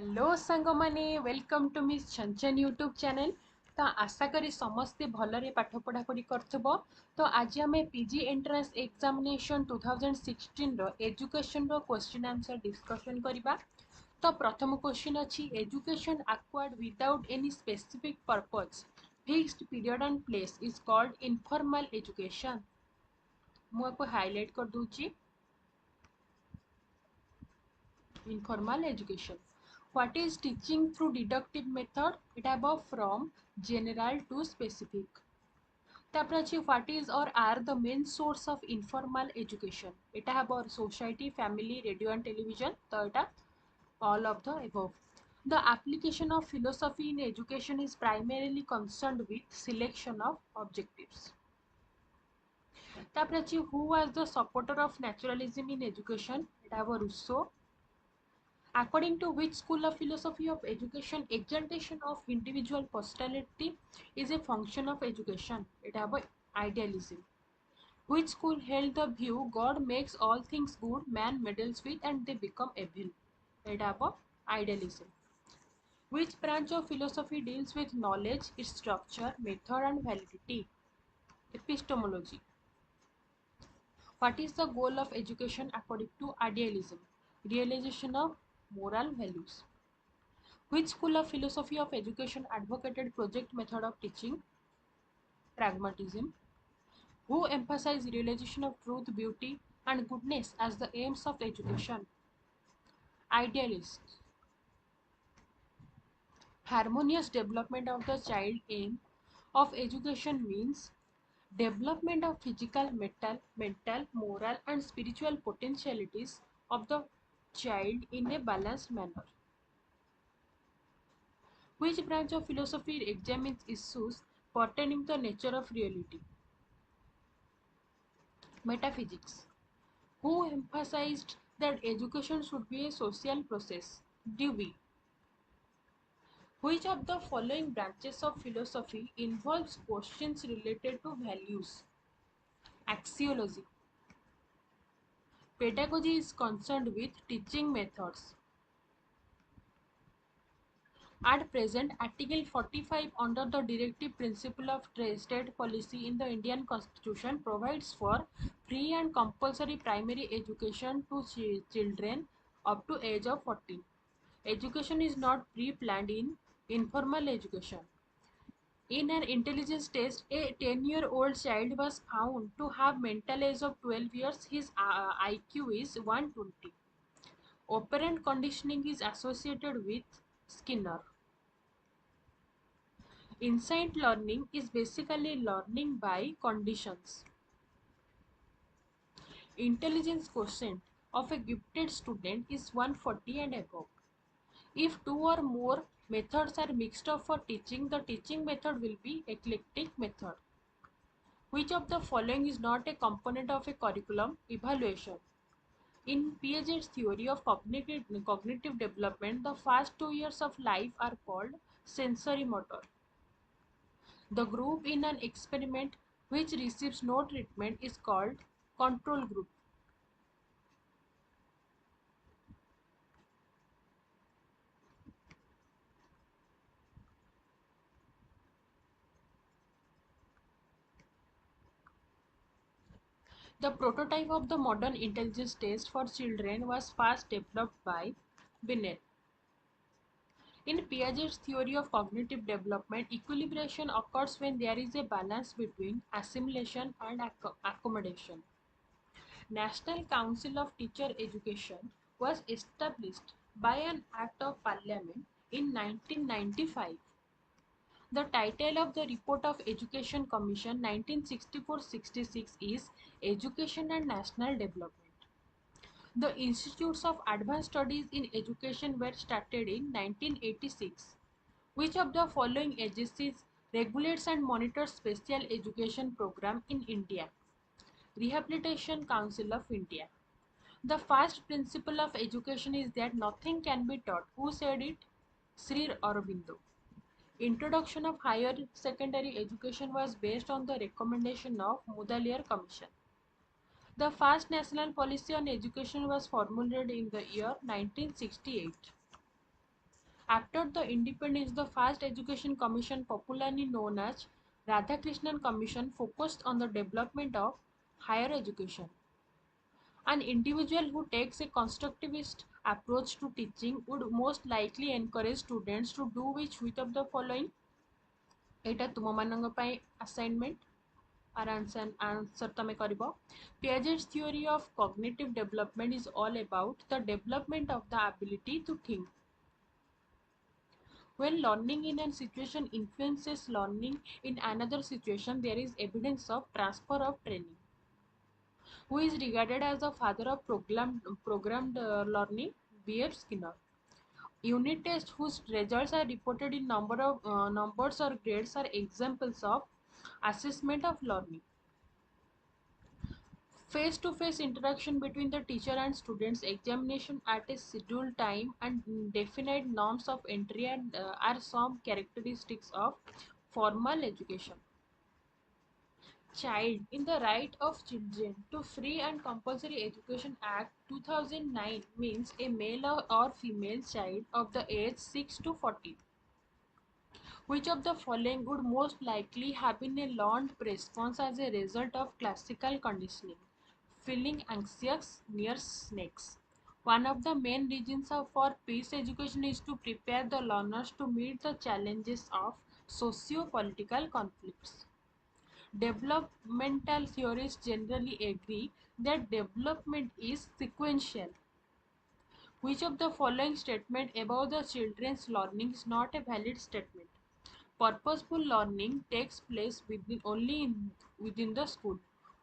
Hello सांग माने welcome to मिस छंचन यूट्यूब चैनल। तो आशा करी समस्ते भलरे पाठ पढ़ा पढ़ी करथबो। तो आज आम पीजी एंट्रांस एग्जामिनेशन 2016 रो एजुकेशन रो क्वेश्चन आंसर डिस्कशन करबा। तो प्रथम क्वेश्चन अछि education acquired without any specific purpose fixed period and place is called informal education. मु आपको हाईलाइट कर दूची informal education. What is teaching through deductive method? It above from general to specific. তারপরে আছে what is or are the main source of informal education? এটা হবো society, family, radio and television. তো এটা all of the above. The application of philosophy in education is primarily concerned with selection of objectives. তারপরে আছে who was the supporter of naturalism in education? এটা হবো Rousseau. According to which school of philosophy of education, exaltation of individual personality is a function of education? It have idealism. Which school held the view God makes all things good, man meddles with and they become evil? It have idealism. Which branch of philosophy deals with knowledge, its structure, method and validity? Epistemology. What is the goal of education according to idealism? Realization of moral values. Which school of philosophy of education advocated project method of teaching? Pragmatism. Who emphasized realization of truth, beauty, and goodness as the aims of education? Idealists. Harmonious development of the child aim of education means development of physical, mental, moral, and spiritual potentialities of the child in a balanced manner. Which branch of philosophy examines issues pertaining to the nature of reality? Metaphysics. Who emphasized that education should be a social process? Dewey. Which of the following branches of philosophy involves questions related to values? Axiology. Pedagogy is concerned with teaching methods. At present, Article 45 under the Directive Principle of State Policy in the Indian Constitution provides for free and compulsory primary education to children up to age of 14. Education is not pre-planned in informal education. In an intelligence test, a 10-year-old child was found to have mental age of 12 years. His IQ is 120. Operant conditioning is associated with Skinner. Inside learning is basically learning by conditions. Intelligence quotient of a gifted student is 140 and above. If two or more methods are mixed up for teaching, the teaching method will be eclectic method. Which of the following is not a component of a curriculum? Evaluation. In Piaget's theory of cognitive development, the first 2 years of life are called sensory motor. The group in an experiment which receives no treatment is called control group. The prototype of the modern intelligence test for children was first developed by Binet. In Piaget's theory of cognitive development, equilibration occurs when there is a balance between assimilation and accommodation. National Council of Teacher Education was established by an Act of Parliament in 1995. The title of the Report of Education Commission 1964-66 is Education and National Development. The Institutes of Advanced Studies in Education were started in 1986. Which of the following agencies regulates and monitors special education program in India? Rehabilitation Council of India. The first principle of education is that nothing can be taught. Who said it? Sri Aurobindo. Introduction of higher secondary education was based on the recommendation of Mudaliar Commission. The first national policy on education was formulated in the year 1968. After the independence, the first education commission, popularly known as Radhakrishnan Commission, focused on the development of higher education. An individual who takes a constructivist approach to teaching would most likely encourage students to do which of the following? ଏଇଟା ତୁମମାନଙ୍କ ପାଇଁ assignment और answer ତମେ କରିବ. Piaget's theory of cognitive development is all about the development of the ability to think. When learning in a situation influences learning in another situation, there is evidence of transfer of training. Who is regarded as the father of programmed learning? B.F. Skinner. Unit tests whose results are reported in numbers or grades are examples of assessment of learning. Face-to-face interaction between the teacher and students, examination at a scheduled time, and definite norms of entry are some characteristics of formal education. Child in the Right of Children to Free and Compulsory Education Act 2009 means a male or female child of the age 6 to 14. Which of the following would most likely have been a learned response as a result of classical conditioning? Feeling anxious near snakes. One of the main reasons for peace education is to prepare the learners to meet the challenges of socio-political conflicts. Developmental theorists generally agree that development is sequential. Which of the following statement about the children's learning is not a valid statement? Purposeful learning takes place within the school.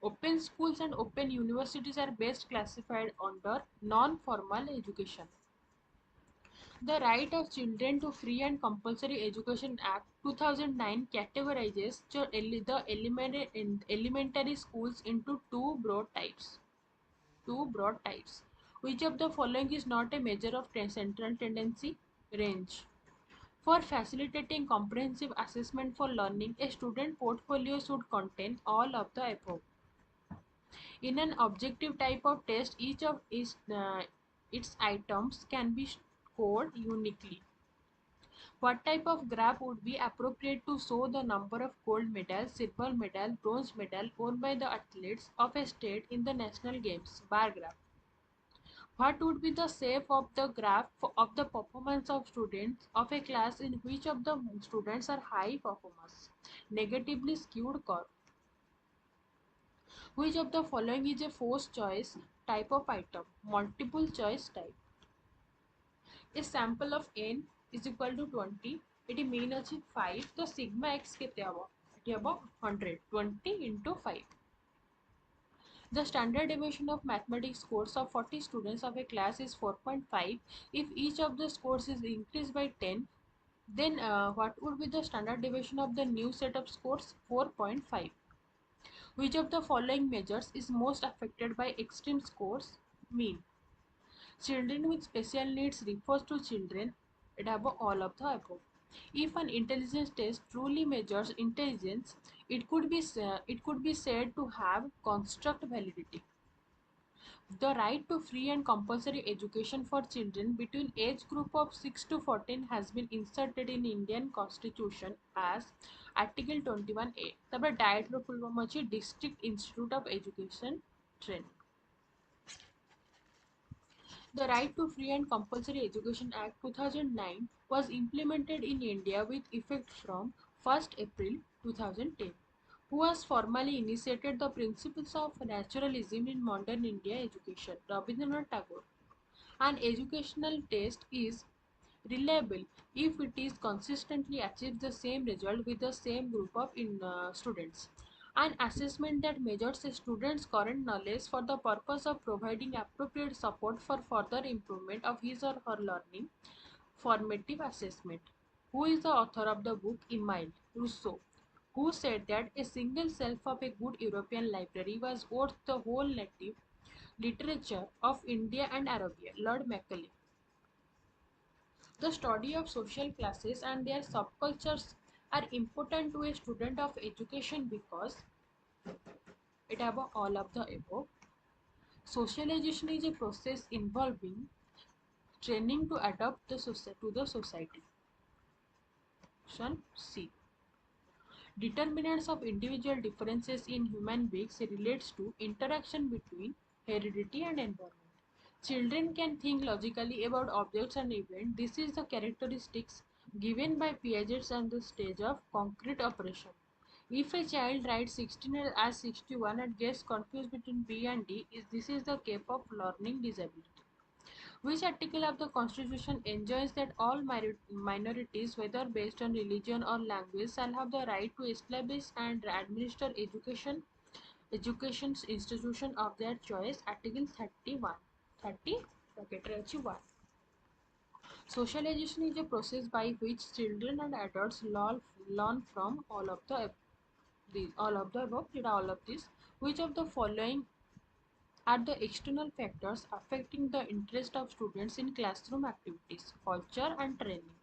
Open schools and open universities are best classified under non-formal education. The Right of Children to Free and Compulsory Education Act 2009 categorizes the elementary schools into two broad types. Which of the following is not a measure of central tendency? Range. For facilitating comprehensive assessment for learning, a student portfolio should contain all of the above. In an objective type of test, each of its items can be scored uniquely. What type of graph would be appropriate to show the number of gold medals, silver medal, bronze medal won by the athletes of a state in the national games? Bar graph. What would be the shape of the graph of the performance of students of a class in which of the students are high performers? Negatively skewed curve. Which of the following is a forced choice type of item? Multiple choice type. A sample of n is equal to 20. It mean अछि 5. So sigma x केते हबो? Eighty हबो 100. 20 into 5. The standard deviation of mathematics scores of 40 students of a class is 4.5. If each of the scores is increased by 10, then what would be the standard deviation of the new set of scores? 4.5. Which of the following measures is most affected by extreme scores? Mean. Children with special needs refers to children that have all of the above. If an intelligence test truly measures intelligence, it could be said to have construct validity. The right to free and compulsory education for children between age group of 6 to 14 has been inserted in Indian Constitution as Article 21A. तबे diet रो full form अछि District Institute of Education Training. The Right to Free and Compulsory Education Act 2009 was implemented in India with effect from 1st April 2010. Who has formally initiated the principles of naturalism in modern India education? Rabindranath Tagore. An educational test is reliable if it is consistently achieves the same result with the same group of students. An assessment that measures a student's current knowledge for the purpose of providing appropriate support for further improvement of his or her learning. Formative assessment. Who is the author of the book Emile Rousseau, who said that a single shelf of a good European library was worth the whole native literature of India and Arabia? Lord Macaulay. The study of social classes and their subcultures are important to a student of education because it have all of the above. Socialization is a process involving training to adapt to the society. Option C. Determinants of individual differences in human beings relates to interaction between heredity and environment. Children can think logically about objects and events. This is the characteristics given by Piaget at the stage of concrete operation. If a child writes 16 as 61 and gets confused between B and D, this is the case of learning disability. Which article of the Constitution enjoins that all minorities, whether based on religion or language, shall have the right to establish and administer education institution of their choice? Article 31. 30 bracket रे अछि 1. Socialization is a process by which children and adults learn from all of the above. All of this. Which of the following are the external factors affecting the interest of students in classroom activities, culture and training?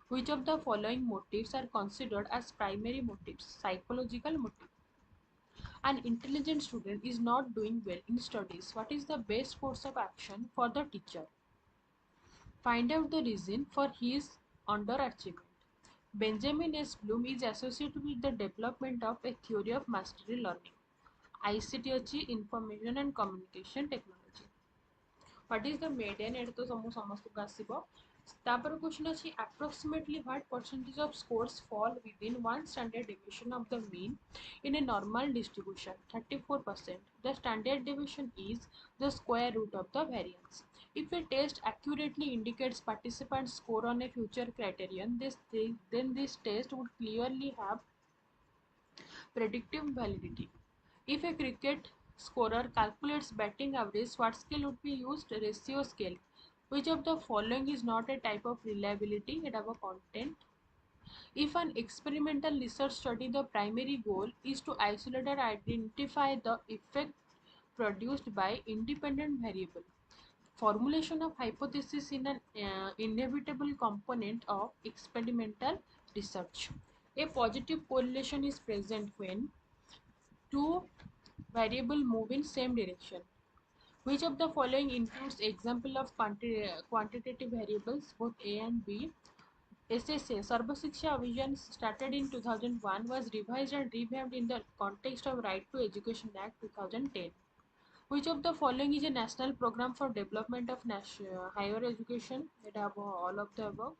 Which of the following motives are considered as primary motives? Psychological motive. An intelligent student is not doing well in studies. What is the best course of action for the teacher? Find out the reason for his underachievement. Benjamin S. Bloom is associated with the development of a theory of mastery learning. ICT ଅଛି Information and Communication Technology. What is the median? एट तो समस्त आसो तापर question अच्छी approximately what percentage of scores fall within one standard deviation of the mean in a normal distribution? 34%. The standard deviation is the square root of the variance. If a test accurately indicates participants' score on a future criterion, then this test would clearly have predictive validity. If a cricket scorer calculates batting average, what scale would be used? Ratio scale. Which of the following is not a type of reliability? It have a content. If an experimental research study, the primary goal is to isolate and identify the effect produced by independent variable. Formulation of hypothesis in an inevitable component of experimental research. A positive correlation is present when two variable move in same direction. Which of the following includes example of quantitative variables, both A and B? SSA, Sarva Shiksha Abhiyan, started in 2001, was revised and revamped in the context of Right to Education Act 2010. Which of the following is a national program for development of higher education? It have all of the above.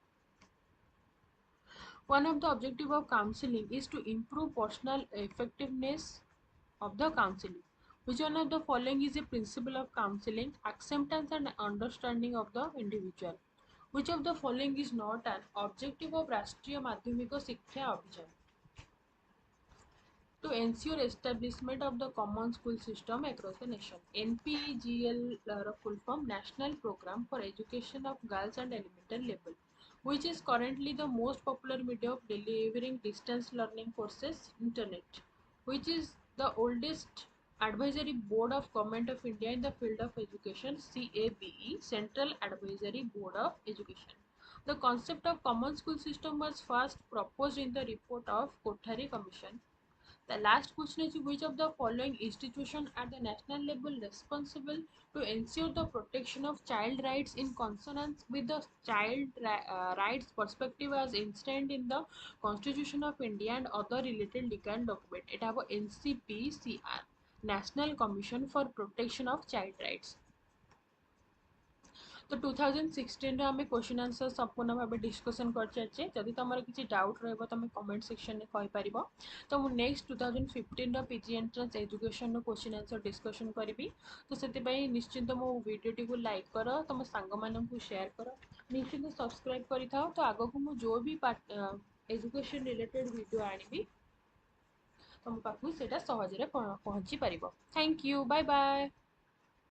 One of the objective of counseling is to improve personal effectiveness of the counseling. Which one of the following is a principle of counseling? Acceptance and understanding of the individual. Which of the following is not an objective of Rashtriya Madhyamika Shiksha Abhiyan? To ensure establishment of the common school system across the nation. NPEGL full form National Program for Education of Girls and Elementary Level, which is currently the most popular media of delivering distance learning courses. Internet, which is the oldest advisory board of Government of India in the field of education. CABE, Central Advisory Board of Education. The concept of common school system was first proposed in the report of Kothari Commission. The last question is, which of the following institutions at the national level responsible to ensure the protection of child rights in consonance with the child rights perspective as instated in the Constitution of India and other related legal documents? It have a NCPCR, National Commission for Protection of Child Rights. तो 2016 आम question answer संपूर्ण भाव discussion कर सारी जदि तुम किसी doubt रही तुम कमेंट सेक्शन में कहीपर तो मुझे next 2015 PG entrance education question answer discussion करी तो से निश्चिंत मो वीडियो को लाइक कर तुम सांग मानू शेयर कर निश्चिंत सब्सक्राइब कर तो आग को मुझे जो भी एजुकेशन रिलेटेड वीडियो आनी तुम पाखु से सहज पहुँची पार। Thank you, bye bye.